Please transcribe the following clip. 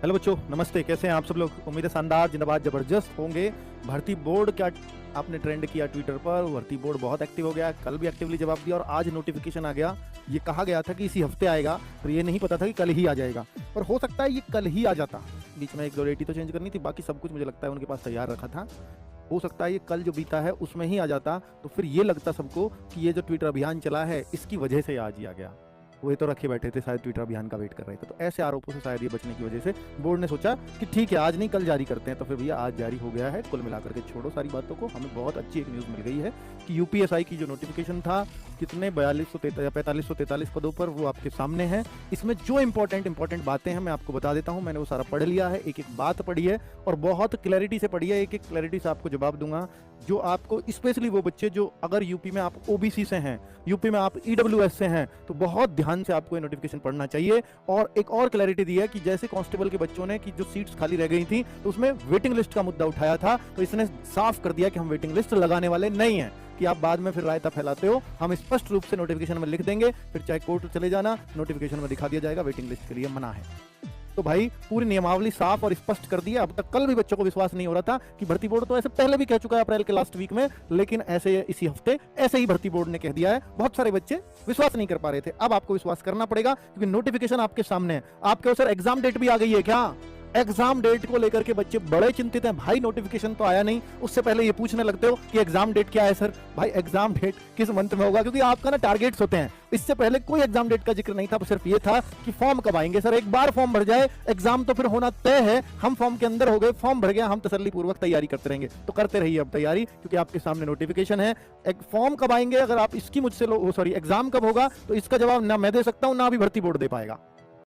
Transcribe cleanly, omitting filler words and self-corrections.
Hello बच्चों, नमस्ते। कैसे हैं आप सब लोग? उम्मीद है शानदार, जिंदाबाद, जबरदस्त होंगे। भर्ती बोर्ड क्या आपने ट्रेंड किया ट्विटर पर। भर्ती बोर्ड बहुत एक्टिव हो गया, कल भी एक्टिवली जवाब दिया और आज नोटिफिकेशन आ गया। ये कहा गया था कि इसी हफ्ते आएगा, पर ये नहीं पता था कि कल ही आ जाएगा। पर हो सकता है ये कल ही आ जाता। बीच में एक दो रेटी तो चेंज करनी थी, बाकी सब कुछ मुझे लगता है उनके पास तैयार रखा था। हो सकता है ये कल जो बीता है उसमें ही आ जाता, तो फिर ये लगता सबको कि ये जो ट्विटर अभियान चला है इसकी वजह से आज ही आ गया। वो तो रखे बैठे थे, शायद ट्विटर अभियान का वेट कर रहे थे। तो ऐसे आरोपों से शायद ये बचने की वजह से बोर्ड ने सोचा कि ठीक है आज नहीं कल जारी करते हैं। तो फिर भैया आज जारी हो गया है। कुल मिलाकर के छोड़ो सारी बातों को, हमें बहुत अच्छी एक न्यूज़ मिल गई है कि यूपीएसआई की जो नोटिफिकेशन था कितने 4543 पदों पर, वो आपके सामने है। इसमें जो इंपॉर्टेंट बातें हैं मैं आपको बता देता हूं। मैंने वो सारा पढ़ लिया है, एक एक बात पढ़ी है और बहुत क्लैरिटी से पढ़ी है। एक एक क्लैरिटी से आपको जवाब दूंगा जो आपको, स्पेशली वो बच्चे जो अगर यूपी में आप ओबीसी से हैं, यूपी में आप ईडब्ल्यूएस से हैं, तो बहुत ध्यान से आपको ये नोटिफिकेशन पढ़ना चाहिए। और एक और क्लैरिटी दी है कि जैसे कांस्टेबल के बच्चों ने कि जो सीट्स खाली रह गई थी तो उसमें वेटिंग लिस्ट का मुद्दा उठाया था, तो इसने साफ कर दिया कि हम वेटिंग लिस्ट लगाने वाले नहीं हैं, कि आप बाद में फिर रायता फैलाते हो। हम स्पष्ट रूप से नोटिफिकेशन में लिख देंगे, फिर चाहे कोर्ट चले जाना, नोटिफिकेशन में दिखा दिया जाएगा वेटिंग लिस्ट के लिए मना है। तो भाई पूरी नियमावली साफ और स्पष्ट कर दिया। अब तक कल भी बच्चों को विश्वास नहीं हो रहा था कि भर्ती बोर्ड तो ऐसे पहले भी कह चुका है अप्रैल के लास्ट वीक में, लेकिन ऐसे इसी हफ्ते ऐसे ही भर्ती बोर्ड ने कह दिया है। बहुत सारे बच्चे विश्वास नहीं कर पा रहे थे, अब आपको विश्वास करना पड़ेगा क्योंकि नोटिफिकेशन आपके सामने है। आपके सर एग्जाम डेट भी आ गई है क्या? एग्जाम डेट को लेकर के बच्चे बड़े चिंतित हैं। भाई नोटिफिकेशन तो आया नहीं, उससे पहले ये पूछने लगते हो कि एग्जाम डेट क्या है सर। भाई एग्जाम डेट किस मंथ में होगा, क्योंकि आपका ना टारगेट्स होते हैं। इससे पहले कोई एग्जाम डेट का जिक्र नहीं था, सिर्फ ये था कि फॉर्म कब आएंगे सर। एक बार फॉर्म भर जाए, एग्जाम तो फिर होना तय है। हम फॉर्म के अंदर हो गए, फॉर्म भर गया, हम तसल्ली पूर्वक तैयारी करते रहेंगे। तो करते रहिए अब तैयारी, क्योंकि आपके सामने नोटिफिकेशन है। एक फॉर्म कब आएंगे, अगर आप इसकी मुझसे सॉरी एग्जाम कब होगा, तो इसका जवाब ना मैं दे सकता हूं, ना भी भर्ती बोर्ड दे पाएगा।